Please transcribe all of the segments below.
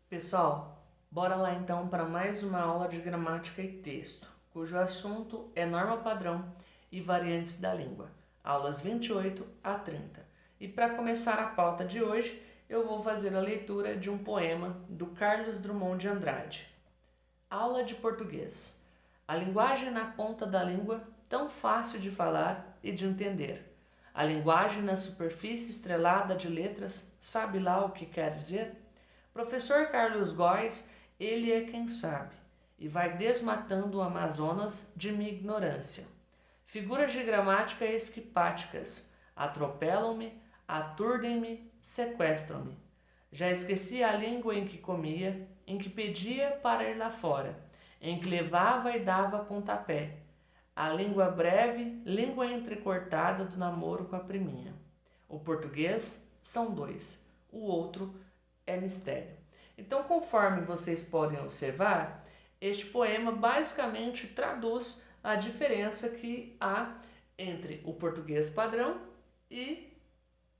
Pessoal, bora lá então para mais uma aula de gramática e texto, cujo assunto é norma padrão e variantes da língua, aulas 28 a 30. E para começar a pauta de hoje, eu vou fazer a leitura de um poema do Carlos Drummond de Andrade. Aula de português. A linguagem na ponta da língua, tão fácil de falar e de entender. A linguagem na superfície estrelada de letras, sabe lá o que quer dizer? Professor Carlos Góes, ele é quem sabe, e vai desmatando o Amazonas de minha ignorância. Figuras de gramática esquipáticas atropelam-me, aturdem-me, sequestram-me. Já esqueci a língua em que comia, em que pedia para ir lá fora, em que levava e dava pontapé. A língua breve, língua entrecortada do namoro com a priminha. O português são dois, o outro é mistério. Então, conforme vocês podem observar, este poema basicamente traduz a diferença que há entre o português padrão e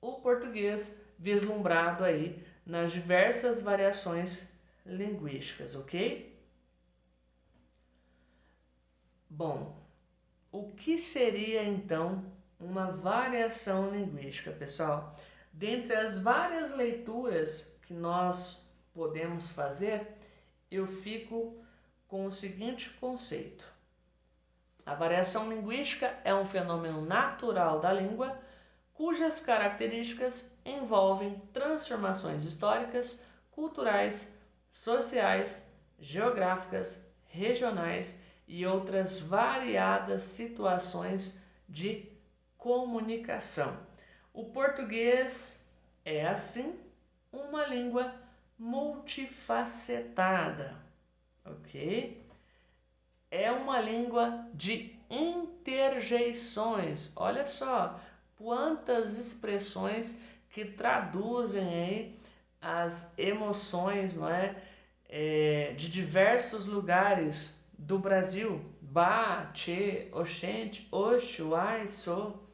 o português vislumbrado aí nas diversas variações linguísticas, ok? Bom, o que seria então uma variação linguística, pessoal? Dentre as várias leituras que nós podemos fazer, eu fico com o seguinte conceito. A variação linguística é um fenômeno natural da língua cujas características envolvem transformações históricas, culturais, sociais, geográficas, regionais e outras variadas situações de comunicação. O português é, assim, uma língua multifacetada, ok? É uma língua de interjeições. Olha só quantas expressões que traduzem aí as emoções, não é? De diversos lugares do Brasil. Ba, tchê, oxente, oxo, uai, sou.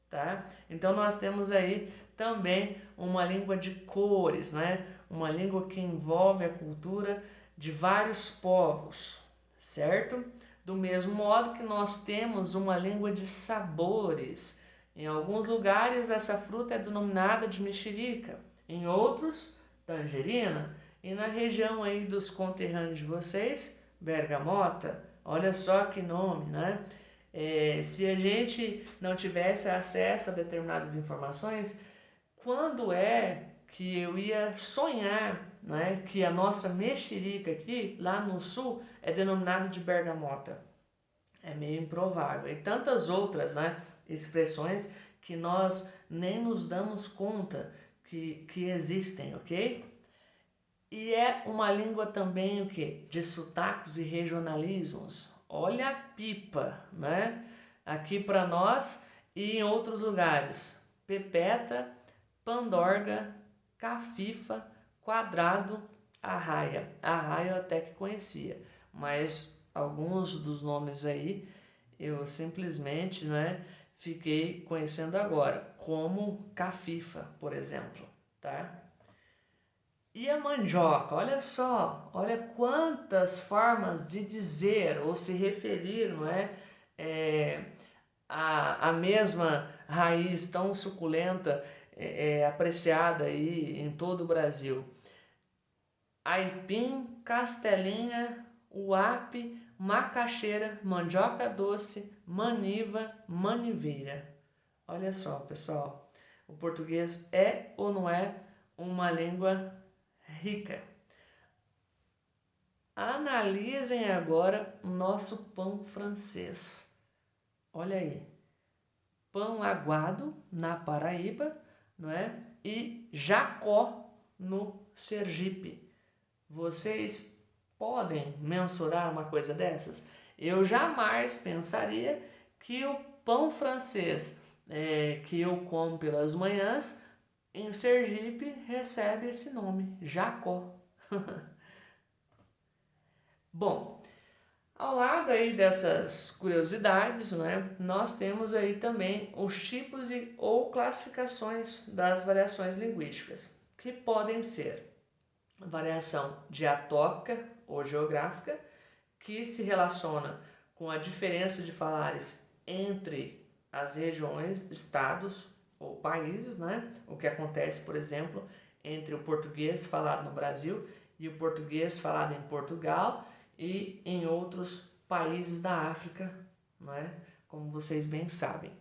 Tá? Então nós temos aí também uma língua de cores, né? Uma língua que envolve a cultura de vários povos, certo? Do mesmo modo que nós temos uma língua de sabores. Em alguns lugares essa fruta é denominada de mexerica, em outros tangerina, e na região aí dos conterrâneos de vocês, bergamota. Olha só que nome, né? Se a gente não tivesse acesso a determinadas informações, quando é que eu ia sonhar, né, que a nossa mexerica aqui, lá no sul, é denominada de bergamota? É meio improvável. E tantas outras, né, expressões que nós nem nos damos conta que existem, ok? E é uma língua também o quê? De sotaques e regionalismos. Olha a pipa, né? Aqui para nós e em outros lugares. Pepeta, pandorga, cafifa, quadrado, arraia. Arraia eu até que conhecia, mas alguns dos nomes aí eu simplesmente, né, fiquei conhecendo agora, como cafifa, por exemplo, tá? E a mandioca, olha só, olha quantas formas de dizer ou se referir, não é? A mesma raiz tão suculenta, apreciada aí em todo o Brasil. Aipim, castelinha, uape, macaxeira, mandioca doce, maniva, maniveira. Olha só, pessoal, o português é ou não é uma língua rica? Analisem agora o nosso pão francês. Olha aí, pão aguado na Paraíba, não é? E Jacó no Sergipe. Vocês podem mensurar uma coisa dessas? Eu jamais pensaria que o pão francês que eu como pelas manhãs em Sergipe recebe esse nome, Jacó. Bom, ao lado aí dessas curiosidades, né, nós temos aí também os tipos ou classificações das variações linguísticas, que podem ser variação diatópica ou geográfica, que se relaciona com a diferença de falares entre as regiões, estados ou países, né? O que acontece, por exemplo, entre o português falado no Brasil e o português falado em Portugal e em outros países da África, né? Como vocês bem sabem.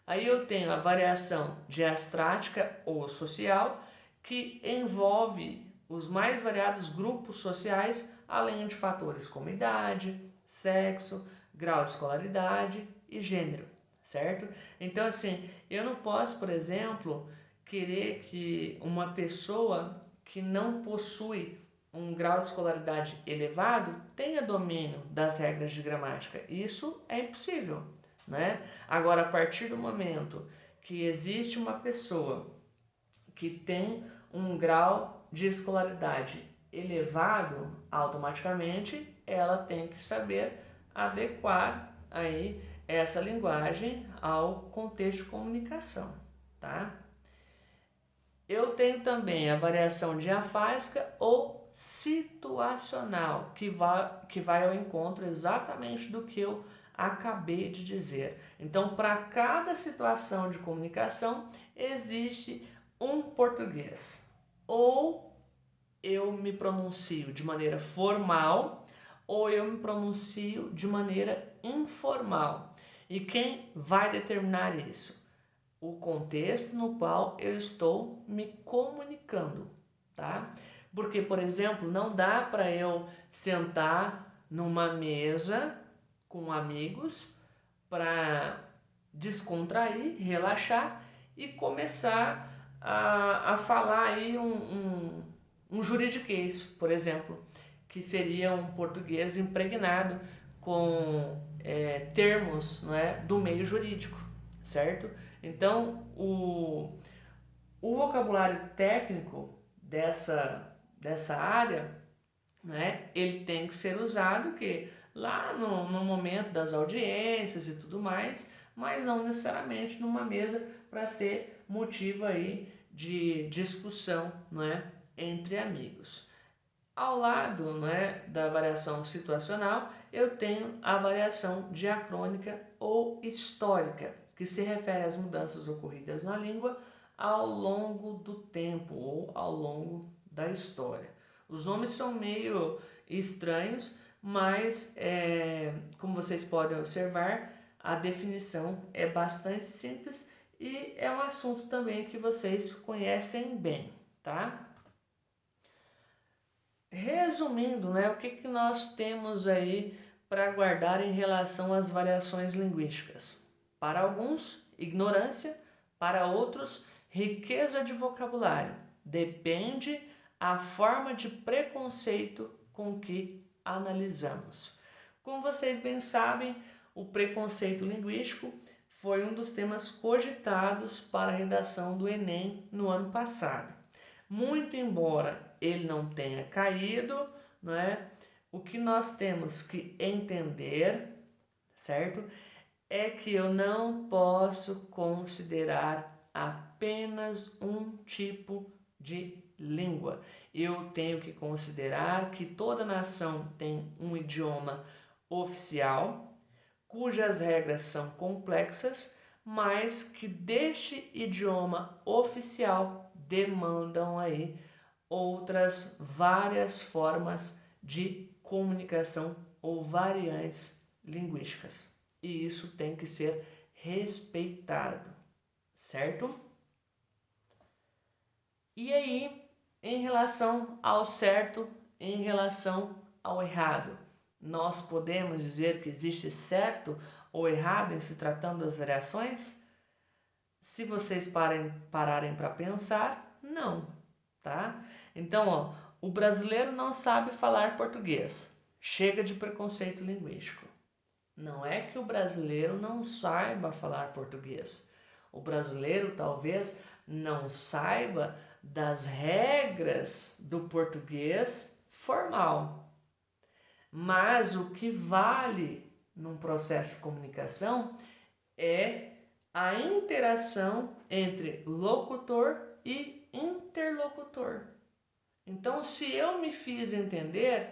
Aí eu tenho a variação diastrática ou social, que envolve os mais variados grupos sociais, além de fatores como idade, sexo, grau de escolaridade e gênero, certo? Então, assim, eu não posso, por exemplo, querer que uma pessoa que não possui um grau de escolaridade elevado tenha domínio das regras de gramática. Isso é impossível, né? Agora, a partir do momento que existe uma pessoa que tem um grau de escolaridade elevado, automaticamente ela tem que saber adequar aí essa linguagem ao contexto de comunicação, tá? Eu tenho também a variação diafásica ou situacional, que vai ao encontro exatamente do que eu acabei de dizer. Então, para cada situação de comunicação, existe um português. Ou eu me pronuncio de maneira formal, ou eu me pronuncio de maneira informal. E quem vai determinar isso? O contexto no qual eu estou me comunicando, tá? Porque, por exemplo, não dá para eu sentar numa mesa com amigos para descontrair, relaxar e começar a falar aí um juridiquês, por exemplo, que seria um português impregnado com termos, não é, do meio jurídico, certo? Então, o vocabulário técnico dessa área, né, ele tem que ser usado que lá no momento das audiências e tudo mais, mas não necessariamente numa mesa para ser motivo aí de discussão, não é, entre amigos. Ao lado, né, da variação situacional, eu tenho a variação diacrônica ou histórica, que se refere às mudanças ocorridas na língua ao longo do tempo ou ao longo da história. Os nomes são meio estranhos, mas como vocês podem observar, a definição é bastante simples e é um assunto também que vocês conhecem bem, tá? Resumindo, né, o que nós temos aí para guardar em relação às variações linguísticas? Para alguns, ignorância, para outros, riqueza de vocabulário. Depende a forma de preconceito com que analisamos. Como vocês bem sabem, o preconceito linguístico foi um dos temas cogitados para a redação do Enem no ano passado. Muito embora ele não tenha caído, não é? O que nós temos que entender, certo? É que eu não posso considerar apenas um tipo de língua. Eu tenho que considerar que toda nação tem um idioma oficial, cujas regras são complexas, mas que deste idioma oficial demandam aí outras várias formas de comunicação ou variantes linguísticas. E isso tem que ser respeitado, certo? E aí, em relação ao certo, em relação ao errado, nós podemos dizer que existe certo ou errado em se tratando das variações? Se vocês pararem para pensar, não, tá? Então, ó, o brasileiro não sabe falar português. Chega de preconceito linguístico. Não é que o brasileiro não saiba falar português. O brasileiro talvez não saiba das regras do português formal. Mas o que vale num processo de comunicação é a interação entre locutor e interlocutor. Então, se eu me fiz entender,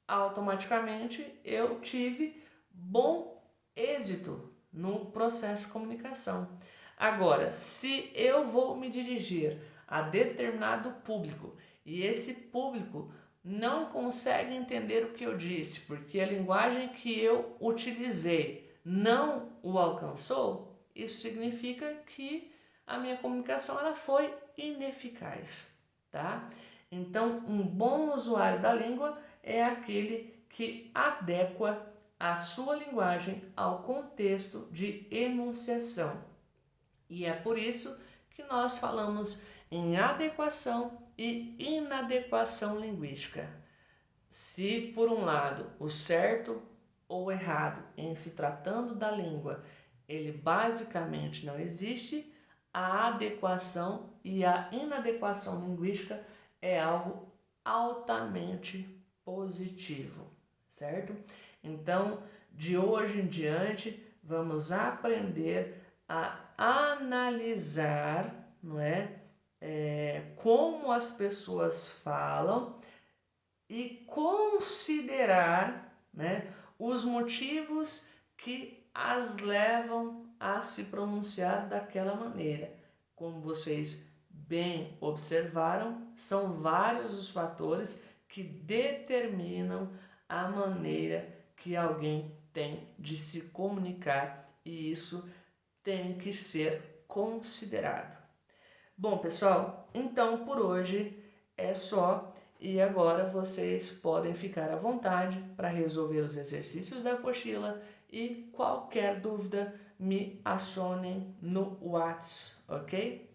automaticamente eu tive bom êxito no processo de comunicação. Agora, se eu vou me dirigir a determinado público e esse público não consegue entender o que eu disse, porque a linguagem que eu utilizei não o alcançou, isso significa que a minha comunicação ela foi ineficaz, tá? Então, um bom usuário da língua é aquele que adequa a sua linguagem ao contexto de enunciação. E é por isso que nós falamos em adequação e inadequação linguística. Se, por um lado, o certo ou errado em se tratando da língua, ele basicamente não existe, a adequação e a inadequação linguística é algo altamente positivo, certo? Então, de hoje em diante, vamos aprender a analisar, não é? Como as pessoas falam e considerar, né, os motivos que as levam a se pronunciar daquela maneira. Como vocês bem observaram, são vários os fatores que determinam a maneira que alguém tem de se comunicar e isso tem que ser considerado. Bom, pessoal, então por hoje é só e agora vocês podem ficar à vontade para resolver os exercícios da apostila e qualquer dúvida me acionem no WhatsApp, ok?